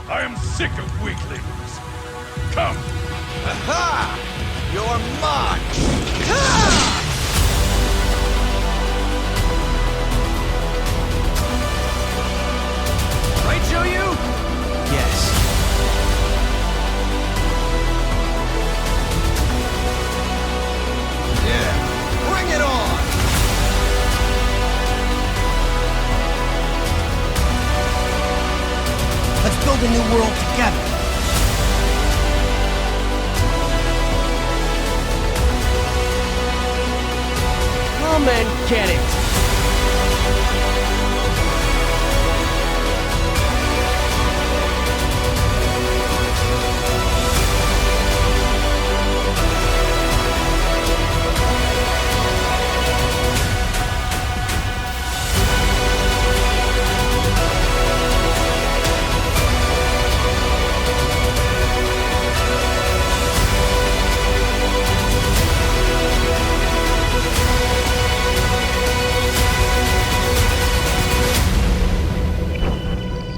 I am sick of weaklings. Come! Aha! You're mine! Ha! Right, Shoyu? Yes. Yeah, bring it on! Let's build a new world together. Come and get it.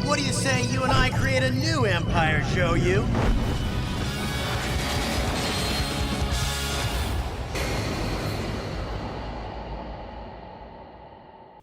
What do you say you and I create a new empire, Shoyu?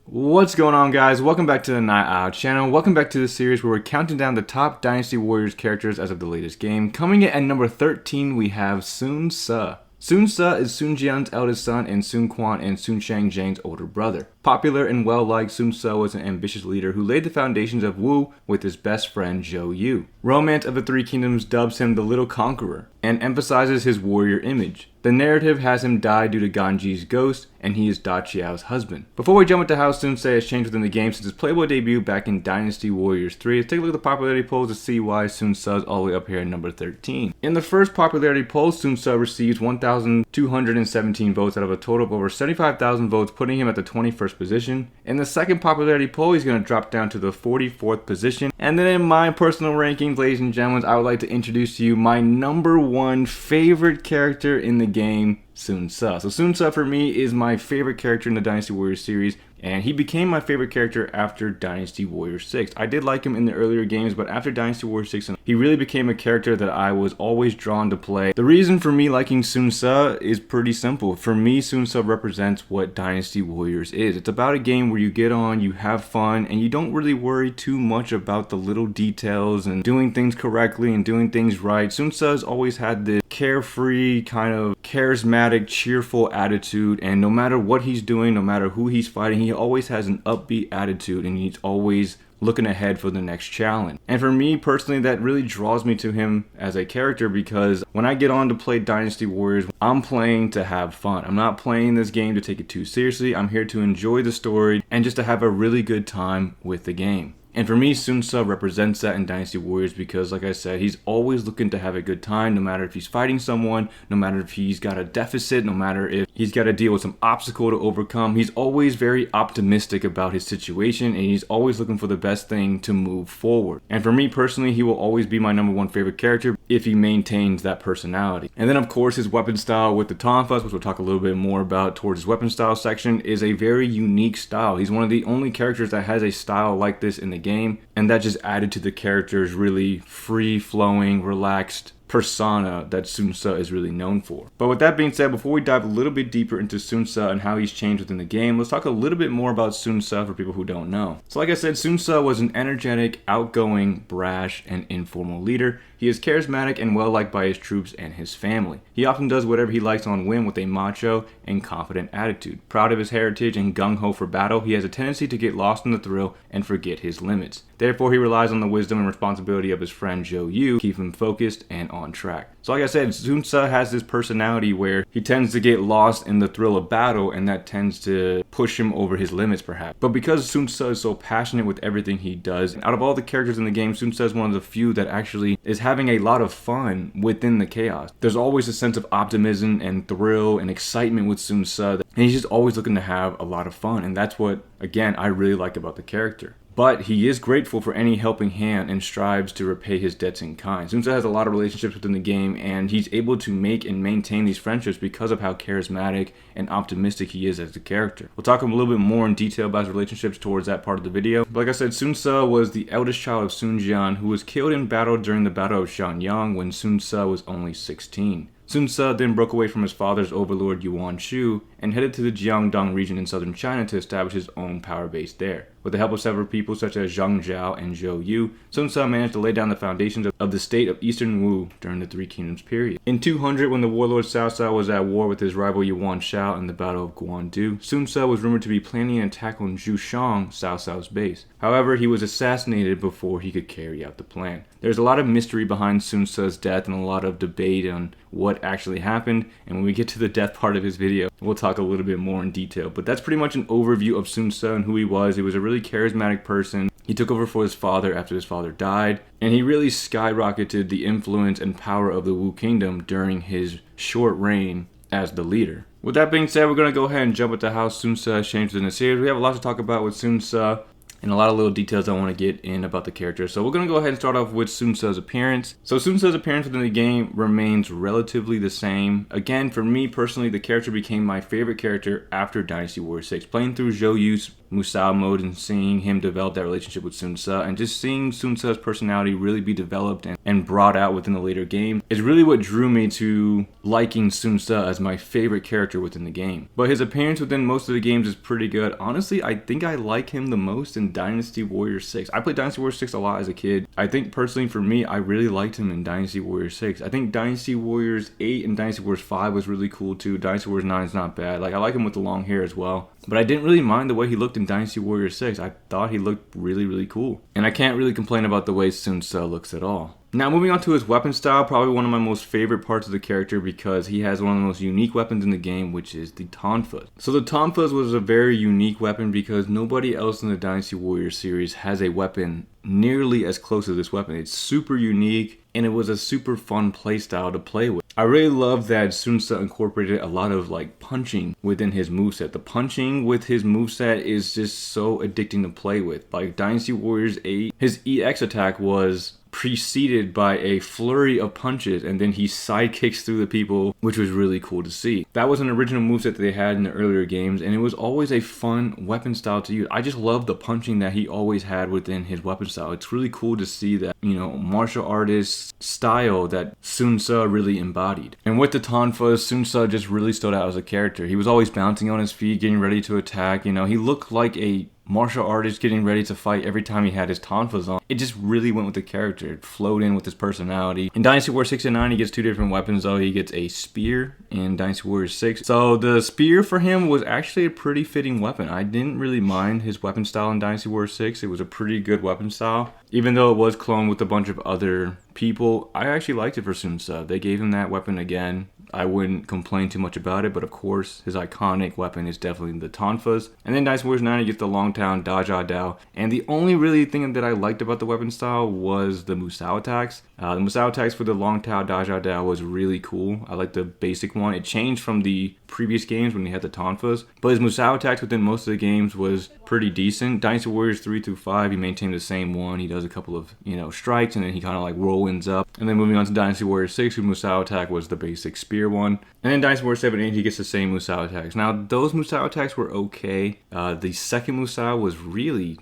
What's going on, guys? Welcome back to the Night Out channel. Welcome back to the series where we're counting down the top Dynasty Warriors characters as of the latest game. Coming in at number 13, we have Sun Ce. Sun Ce is Sun Jian's eldest son and Sun Quan and Sun Shangjiang's older brother. Popular and well-liked, Sun Ce was an ambitious leader who laid the foundations of Wu with his best friend Zhou Yu. Romance of the Three Kingdoms dubs him the Little Conqueror and emphasizes his warrior image. The narrative has him die due to Ganji's ghost, and he is Da Qiao's husband. Before we jump into how Sun Ce has changed within the game since his Playboy debut back in Dynasty Warriors 3, let's take a look at the popularity polls to see why Sun Ce is all the way up here at number 13. In the first popularity poll, Sun Ce receives 1,217 votes out of a total of over 75,000 votes, putting him at the 21st position. In the second popularity poll, he's going to drop down to the 44th position. And then in my personal rankings, ladies and gentlemen, I would like to introduce to you my number one favorite character in the game, Sun Ce. So Sun Ce for me is my favorite character in the Dynasty Warriors series, and he became my favorite character after Dynasty Warriors 6. I did like him in the earlier games, but after Dynasty Warriors 6, he really became a character that I was always drawn to play. The reason for me liking Sun Ce is pretty simple. For me, Sun Ce represents what Dynasty Warriors is. It's about a game where you get on, you have fun, and you don't really worry too much about the little details and doing things correctly and doing things right. Sun Ce has always had this carefree, kind of charismatic, cheerful attitude, and no matter what he's doing, no matter who he's fighting, he always has an upbeat attitude, and he's always looking ahead for the next challenge. And for me personally, that really draws me to him as a character, because when I get on to play Dynasty Warriors, I'm playing to have fun. I'm not playing this game to take it too seriously. I'm here to enjoy the story and just to have a really good time with the game. And for me, Sun Ce represents that in Dynasty Warriors because, like I said, he's always looking to have a good time, no matter if he's fighting someone, no matter if he's got a deficit, no matter if he's got to deal with some obstacle to overcome. He's always very optimistic about his situation, and he's always looking for the best thing to move forward. And for me personally, he will always be my number one favorite character if he maintains that personality. And then, of course, his weapon style with the tonfas, which we'll talk a little bit more about towards his weapon style section, is a very unique style. He's one of the only characters that has a style like this in the game, and that just added to the character's really free-flowing, relaxed persona that Sun Ce is really known for. But with that being said, before we dive a little bit deeper into Sun Ce and how he's changed within the game, let's talk a little bit more about Sun Ce for people who don't know. So like I said, Sun Ce was an energetic, outgoing, brash, and informal leader. He is charismatic and well liked by his troops and his family. He often does whatever he likes on whim with a macho and confident attitude. Proud of his heritage and gung-ho for battle, he has a tendency to get lost in the thrill and forget his limits. Therefore, he relies on the wisdom and responsibility of his friend Zhou Yu to keep him focused and on track. So like I said, Sun Ce has this personality where he tends to get lost in the thrill of battle, and that tends to push him over his limits perhaps. But because Sun Ce is so passionate with everything he does, out of all the characters in the game, Sun Ce is one of the few that actually is having a lot of fun within the chaos. There's always a sense of optimism and thrill and excitement with Sun Ce, and he's just always looking to have a lot of fun, and that's what, again, I really like about the character. but he is grateful for any helping hand and strives to repay his debts in kind. Sun Tzu has a lot of relationships within the game, and he's able to make and maintain these friendships because of how charismatic and optimistic he is as a character. We'll talk a little bit more in detail about his relationships towards that part of the video. But like I said, Sun Tzu was the eldest child of Sun Jian, who was killed in battle during the Battle of Shanyang when Sun Tzu was only 16. Sun Tzu then broke away from his father's overlord Yuan Shu and headed to the Jiangdong region in southern China to establish his own power base there. With the help of several people such as Zhang Zhao and Zhou Yu, Sun Tzu managed to lay down the foundations of the state of Eastern Wu during the Three Kingdoms period. In 200, when the warlord Cao Cao was at war with his rival Yuan Shao in the Battle of Guandu, Sun Tzu was rumored to be planning an attack on Zhushang, Cao Cao's base. However, he was assassinated before he could carry out the plan. There's a lot of mystery behind Sun Tzu's death and a lot of debate on what actually happened, and when we get to the death part of his video, we'll talk a little bit more in detail. But that's pretty much an overview of Sun Tzu and who he was. He was a really charismatic person. He took over for his father after his father died, and he really skyrocketed the influence and power of the Wu Kingdom during his short reign as the leader. With that being said, we're going to go ahead and jump into how Sun Tzu has changed in the series. We have a lot to talk about with Sun Tzu, and a lot of little details I want to get in about the character. So we're going to go ahead and start off with Sun Tzu's appearance. So Sun Tzu's appearance within the game remains relatively the same. Again, for me personally, the character became my favorite character after Dynasty Warriors 6. Playing through Zhou Yu's Musou mode and seeing him develop that relationship with Sun Tzu, and just seeing Sun Tzu's personality really be developed and brought out within the later game is really what drew me to liking Sun Tzu as my favorite character within the game. But his appearance within most of the games is pretty good. Honestly, I think I like him the most in Dynasty Warriors 6. I played Dynasty Warriors 6 a lot as a kid. I think personally for me, I really liked him in Dynasty Warriors 6. I think Dynasty Warriors 8 and Dynasty Warriors 5 was really cool too. Dynasty Warriors 9 is not bad. Like, I like him with the long hair as well. But I didn't really mind the way he looked in Dynasty Warriors 6. I thought he looked really, really cool. And I can't really complain about the way Sun Tzu looks at all. Now, moving on to his weapon style, probably one of my most favorite parts of the character because he has one of the most unique weapons in the game, which is the tonfas. So the tonfas was a very unique weapon because nobody else in the Dynasty Warriors series has a weapon nearly as close to this weapon. It's super unique, and it was a super fun playstyle to play with. I really love that Sun Tzu incorporated a lot of like punching within his moveset. The punching with his moveset is just so addicting to play with. Like Dynasty Warriors 8, his EX attack was preceded by a flurry of punches, and then he sidekicks through the people, which was really cool to see. That was an original moveset that they had in the earlier games, and it was always a fun weapon style to use. I just love the punching that he always had within his weapon style. It's really cool to see that, you know, martial artist style that Sun Tzu really embodied. And with the tonfas, Sun Tzu just really stood out as a character. He was always bouncing on his feet, getting ready to attack. You know, he looked like a martial artist getting ready to fight every time he had his tonfas on. It just really went with the character. It flowed in with his personality. In Dynasty Warriors 6 and 9, he gets two different weapons though. He gets a spear in Dynasty Warriors 6. So the spear for him was actually a pretty fitting weapon. I didn't really mind his weapon style in Dynasty Warriors 6. It was a pretty good weapon style. Even though it was cloned with a bunch of other people, I actually liked it for Sun Tzu. They gave him that weapon again. I wouldn't complain too much about it, but of course, his iconic weapon is definitely the tonfas. And then Dynasty Warriors 9, he gets the Longtown Daja Dao. And the only really thing that I liked about the weapon style was the Musou attacks. The Musou attacks for the Longtown Daja Dao was really cool. I like the basic one. It changed from the previous games when he had the tonfas, but his Musou attacks within most of the games was pretty decent. Dynasty Warriors 3 through 5, he maintained the same one. He does a couple of, you know, strikes, and then he kind of like whirlwinds up. And then moving on to Dynasty Warriors 6, whose Musou attack was the basic spear one. And then Dynasty Warriors 7 and 8, he gets the same Musou attacks. Now, those Musou attacks were okay. The second Musou was really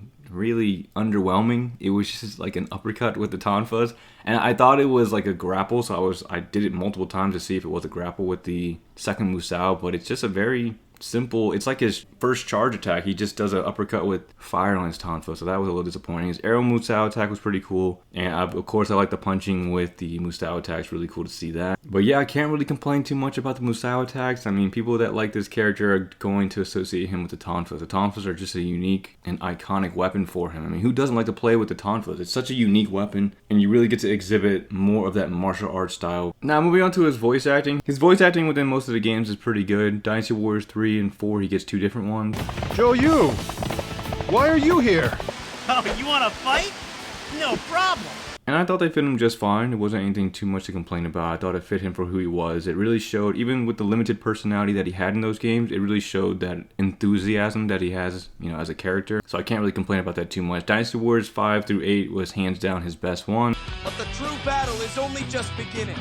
underwhelming. It was just like an uppercut with the tonfas, and I thought it was like a grapple, so I did it multiple times to see if it was a grapple with the second Musou, but it's just a very simple, it's like his first charge attack. He just does an uppercut with fire on his tonfa, so that was a little disappointing. His arrow Musou attack was pretty cool, and of course I like the punching with the Musou attacks. Really cool to see that. But yeah, I can't really complain too much about the Musou attacks. I mean, people that like this character are going to associate him with the tonfas. The tonfas are just a unique and iconic weapon for him. I mean, who doesn't like to play with the tonfas? It's such a unique weapon, and you really get to exhibit more of that martial arts style. Now, moving on to his voice acting. His voice acting within most of the games is pretty good. Dynasty Warriors 3 and 4, he gets two different ones. Zhou Yu, why are you here? Oh, you want to fight? No problem. and I thought they fit him just fine. It wasn't anything too much to complain about. I thought it fit him for who he was. It really showed, even with the limited personality that he had in those games, it really showed that enthusiasm that he has, as a character. So I can't really complain about that too much. Dynasty Warriors 5 through 8 was hands down his best one. But the true battle is only just beginning.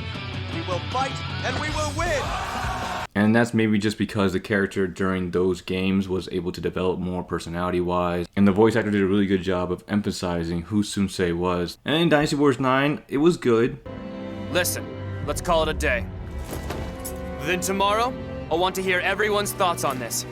We will fight and we will win! And that's maybe just because the character during those games was able to develop more personality-wise. And the voice actor did a really good job of emphasizing who Sensei was. And in Dynasty Warriors 9, it was good. Listen, let's call it a day. Then tomorrow, I want to hear everyone's thoughts on this.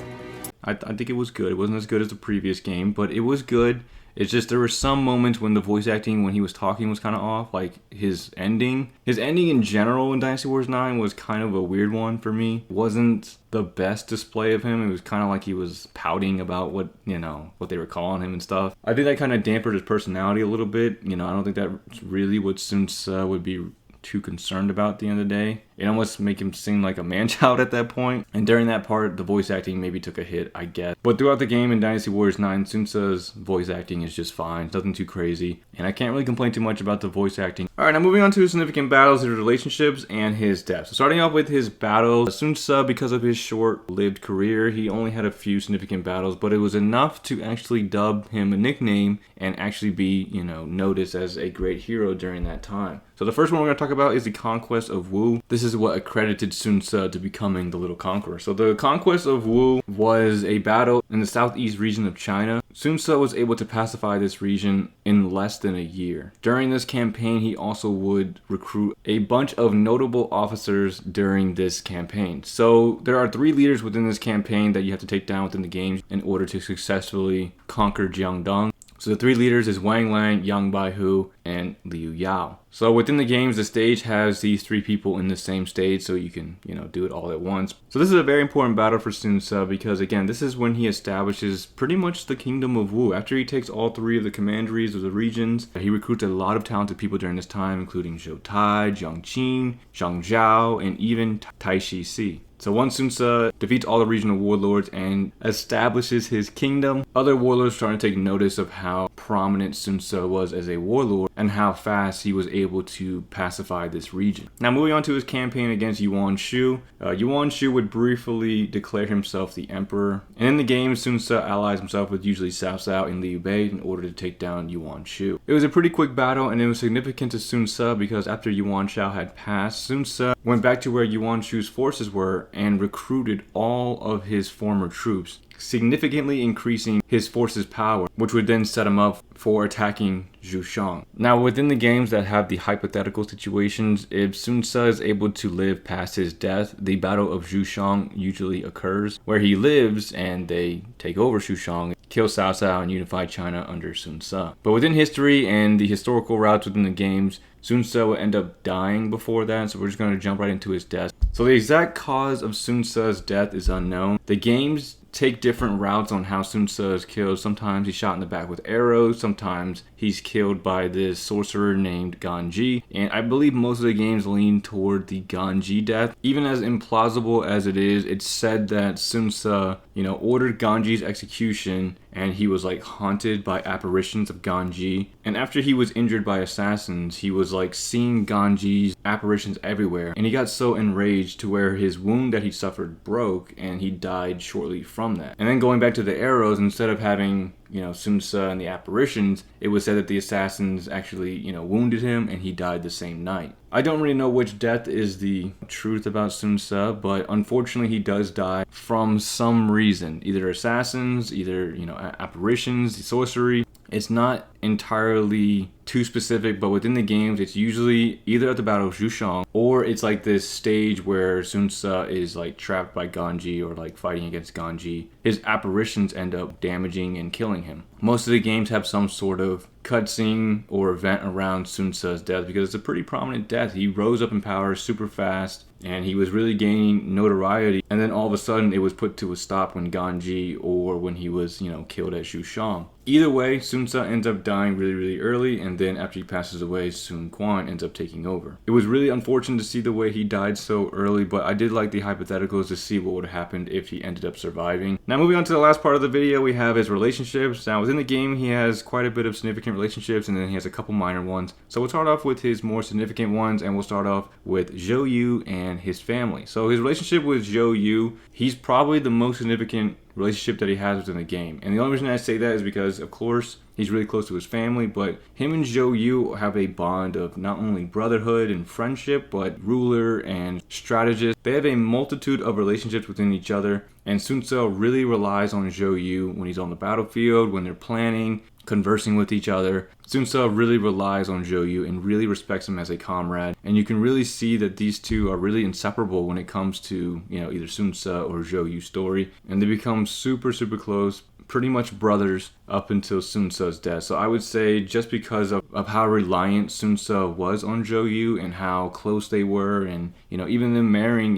I think it was good. It wasn't as good as the previous game, but it was good. It's just there were some moments when the voice acting, when he was talking, was kind of off. Like his ending in general in Dynasty Warriors 9 was kind of a weird one for me. It wasn't the best display of him. It was kind of like he was pouting about what they were calling him and stuff. I think that kind of dampened his personality a little bit. I don't think that's really what Sensei would be too concerned about at the end of the day. It almost make him seem like a man-child at that point. And during that part, the voice acting maybe took a hit, I guess. But throughout the game in Dynasty Warriors 9, Sensei's voice acting is just fine. It's nothing too crazy. And I can't really complain too much about the voice acting. Alright, now moving on to his significant battles, his relationships, and his death. So starting off with his battles, Sensei, because of his short-lived career, he only had a few significant battles, but it was enough to actually dub him a nickname and actually be, noticed as a great hero during that time. So the first one we're going to talk about is the Conquest of Wu. This is what accredited Sensei to becoming the Little Conqueror. So the Conquest of Wu was a battle in the southeast region of China. Sensei was able to pacify this region in less than a year. During this campaign, he also would recruit a bunch of notable officers during this campaign. So there are 3 leaders within this campaign that you have to take down within the game in order to successfully conquer Jiangdong. So the 3 leaders is Wang Lang, Yang Baihu, and Liu Yao. So within the games, the stage has these 3 people in the same stage, so you can, do it all at once. So this is a very important battle for Sensei because, again, this is when he establishes pretty much the kingdom of Wu. After he takes all 3 of the commanderies of the regions, he recruits a lot of talented people during this time, including Zhou Tai, Jiang Qin, Zhang Zhao, and even Taishi Si. So once Sensei defeats all the regional warlords and establishes his kingdom, other warlords started to take notice of how prominent Sensei was as a warlord and how fast he was able to pacify this region. Now moving on to his campaign against Yuan Shu. Yuan Shu would briefly declare himself the emperor. And in the game, Sensei allies himself with usually Cao Cao and Liu Bei in order to take down Yuan Shu. It was a pretty quick battle and it was significant to Sensei because after Yuan Shao had passed, Sensei went back to where Yuan Shu's forces were and recruited all of his former troops, significantly increasing his force's power, which would then set him up for attacking Zhushang. Now, within the games that have the hypothetical situations, if Sensei is able to live past his death, the Battle of Zhushang usually occurs, where he lives and they take over Zhushang, kill Cao Cao, and unify China under Sensei. But within history and the historical routes within the games, Sensei will end up dying before that, so we're just going to jump right into his death. So the exact cause of Sensei's death is unknown. The games take different routes on how Sensei is killed. Sometimes he's shot in the back with arrows, sometimes he's killed by this sorcerer named Ganji, and I believe most of the games lean toward the Ganji death. Even as implausible as it is, it's said that Sensei, ordered Ganji's execution and he was like haunted by apparitions of Ganji. And after he was injured by assassins, he was like seeing Ganji's apparitions everywhere. And he got so enraged to where his wound that he suffered broke and he died shortly from that. And then going back to the arrows, instead of having Sensei and the apparitions, it was said that the assassins actually, wounded him and he died the same night. I don't really know which death is the truth about Sensei, but unfortunately he does die from some reason. Either assassins, either, apparitions, sorcery. It's not entirely too specific, but within the games, it's usually either at the Battle of Zhushang or it's like this stage where Sensei is like trapped by Ganji or like fighting against Ganji. His apparitions end up damaging and killing him. Most of the games have some sort of cutscene or event around Sensei's death because it's a pretty prominent death. He rose up in power super fast and he was really gaining notoriety, and then all of a sudden it was put to a stop when Ganji or when he was, killed at Zhushang. Either way, Sensei ends up dying really, really early, and then after he passes away, Sun Quan ends up taking over. It was really unfortunate to see the way he died so early, but I did like the hypotheticals to see what would have happened if he ended up surviving. Now moving on to the last part of the video, we have his relationships. Now within the game, he has quite a bit of significant relationships, and then he has a couple minor ones. So we'll start off with his more significant ones, and we'll start off with Zhou Yu and his family. So his relationship with Zhou Yu, he's probably the most significant relationship that he has within the game. And the only reason I say that is because, of course, he's really close to his family, but him and Zhou Yu have a bond of not only brotherhood and friendship, but ruler and strategist. They have a multitude of relationships within each other, and Sun Ce really relies on Zhou Yu when he's on the battlefield, when they're planning, conversing with each other. Sun Ce really relies on Zhou Yu and really respects him as a comrade. And you can really see that these two are really inseparable when it comes to, either Sun Ce or Zhou Yu's story. And they become super, super close, pretty much brothers up until Sun Ce's death. So I would say just because of how reliant Sun Ce was on Zhou Yu and how close they were, and even them marrying,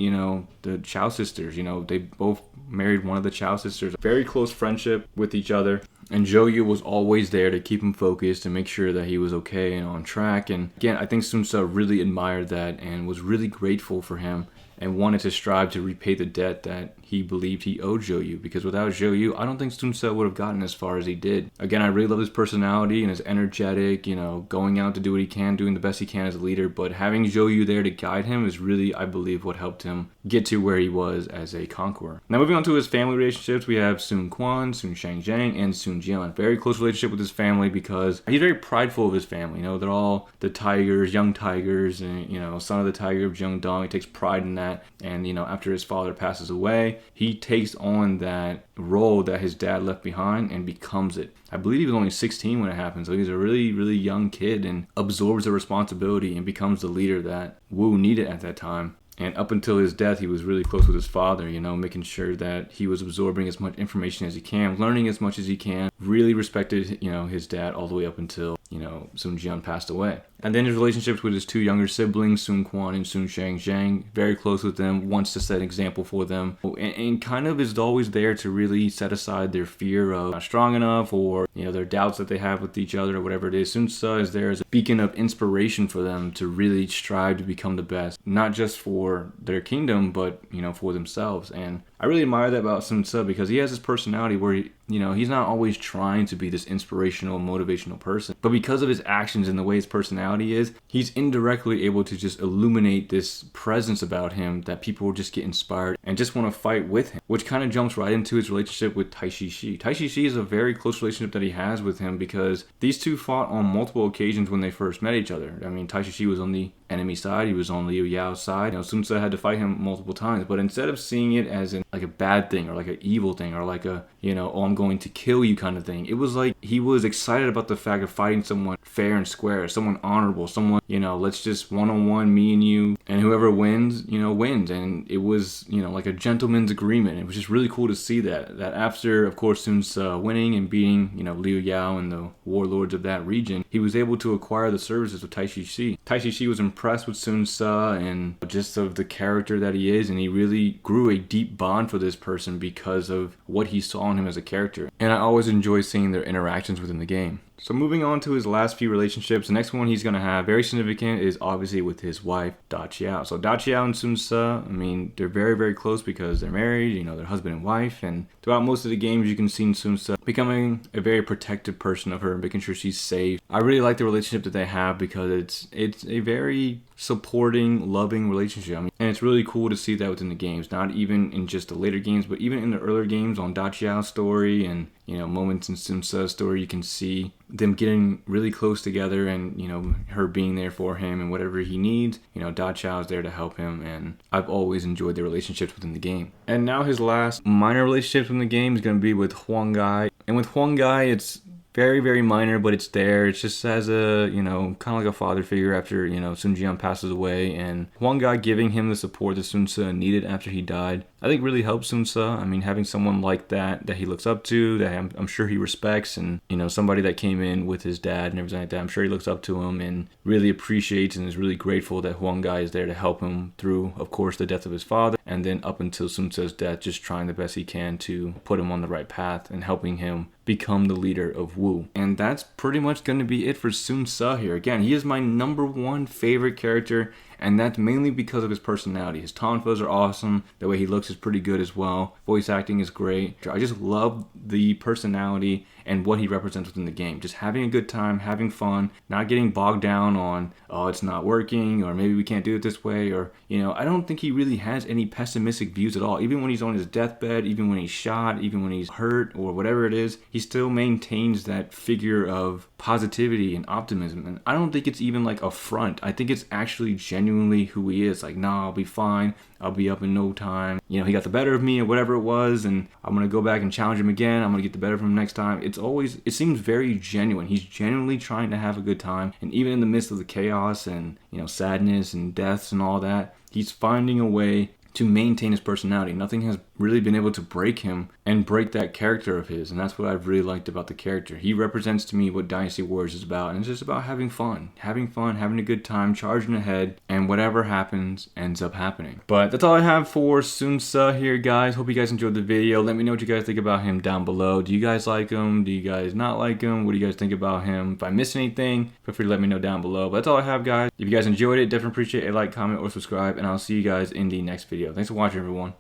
the Chow sisters, they both married one of the Chow sisters. Very close friendship with each other. And Zhou Yu was always there to keep him focused and make sure that he was okay and on track. And again, I think Sun Ce really admired that and was really grateful for him and wanted to strive to repay the debt that he believed he owed Zhou Yu. Because without Zhou Yu, I don't think Sun Ce would have gotten as far as he did. Again, I really love his personality and his energetic, going out to do what he can, doing the best he can as a leader. But having Zhou Yu there to guide him is really, I believe, what helped him get to where he was as a conqueror. Now moving on to his family relationships, we have Sun Quan, Sun Shangjiang, and Sun Jian. Very close relationship with his family because he's very prideful of his family. They're all the tigers, young tigers, and son of the tiger of Jiangdong. He takes pride in that. And after his father passes away, he takes on that role that his dad left behind and becomes it. I believe he was only 16 when it happened, so he's a really, really young kid and absorbs the responsibility and becomes the leader that Wu needed at that time. And up until his death, he was really close with his father, making sure that he was absorbing as much information as he can, learning as much as he can, really respected, his dad all the way up until, Sun Jian passed away. And then his relationships with his two younger siblings, Sun Quan and Sun Shangjiang, very close with them, wants to set an example for them, and kind of is always there to really set aside their fear of not strong enough or, their doubts that they have with each other or whatever it is. Sun Ce is there as a beacon of inspiration for them to really strive to become the best, not just for their kingdom, but, for themselves. And I really admire that about Sun Ce because he has this personality where he's not always trying to be this inspirational, motivational person, but because of his actions and the way his personality is, he's indirectly able to just illuminate this presence about him that people will just get inspired and just want to fight with him, which kind of jumps right into his relationship with Tai Shi. Tai Shi is a very close relationship that he has with him because these two fought on multiple occasions when they first met each other. I mean, Tai Shi was on the enemy side, he was on Liu Yao's side. Sun Ce had to fight him multiple times, but instead of seeing it as like a bad thing or like an evil thing or like a, oh, I'm going to kill you kind of thing, it was like he was excited about the fact of fighting someone fair and square, someone honorable, someone, let's just one-on-one, me and you, and whoever wins, wins. And it was, like a gentleman's agreement. It was just really cool to see that after, of course, Sun Ce winning and beating, Liu Yao and the warlords of that region, he was able to acquire the services of Tai Shi. Tai Shi was impressed with Sun Ce and just of the character that he is, and he really grew a deep bond for this person because of what he saw in him as a character. And I always enjoy seeing their interactions within the game. So moving on to his last few relationships, the next one he's going to have, very significant, is obviously with his wife, Da Qiao. So Da Qiao and Sun Ce, they're very, very close because they're married, they're husband and wife. And throughout most of the games, you can see Sun Ce becoming a very protective person of her, making sure she's safe. I really like the relationship that they have because it's a very supporting, loving relationship. And it's really cool to see that within the games, not even in just the later games, but even in the earlier games on Da Qiao's story and, moments in Sun Ce's story, you can see them getting really close together and, her being there for him and whatever he needs. Da Qiao is there to help him, and I've always enjoyed their relationships within the game. And now his last minor relationship in the game is going to be with Huang Gai. And with Huang Gai, it's very, very minor, but it's there. It's just as a, kind of like a father figure after, Sun Jian passes away, and Huang Gai giving him the support that Sun Ce needed after he died, I think really helps Sun Ce. Having someone like that he looks up to, that I'm sure he respects, and, somebody that came in with his dad and everything like that, I'm sure he looks up to him and really appreciates and is really grateful that Huang Gai is there to help him through, of course, the death of his father, and then up until Sun Ce's death, just trying the best he can to put him on the right path and helping him become the leader of Wu. And that's pretty much going to be it for Sun Ce here. Again, he is my number one favorite character, and that's mainly because of his personality. His tonfas are awesome. The way he looks is pretty good as well. Voice acting is great. I just love the personality and what he represents within the game. Just having a good time, having fun, not getting bogged down on, oh, it's not working, or maybe we can't do it this way, or, you know, I don't think he really has any pessimistic views at all. Even when he's on his deathbed, even when he's shot, even when he's hurt, or whatever it is, he still maintains that figure of positivity and optimism. And I don't think it's even like a front. I think it's actually genuinely who he is. Like, nah, I'll be fine. I'll be up in no time. You know, he got the better of me or whatever it was, and I'm going to go back and challenge him again. I'm going to get the better of him next time. It seems very genuine. He's genuinely trying to have a good time. And even in the midst of the chaos and, you know, sadness and deaths and all that, he's finding a way to maintain his personality. Nothing has really been able to break him and break that character of his, and that's what I've really liked about the character. He represents to me what Dynasty Warriors is about, and it's just about having fun, having a good time, charging ahead, and whatever happens ends up happening. But that's all I have for Sun Ce here, guys. Hope you guys enjoyed the video. Let me know what you guys think about him down below. Do you guys like him? Do you guys not like him? What do you guys think about him? If I missed anything, feel free to let me know down below. But that's all I have, guys. If you guys enjoyed it, definitely appreciate a like, comment, or subscribe, and I'll see you guys in the next video. Thanks for watching, everyone.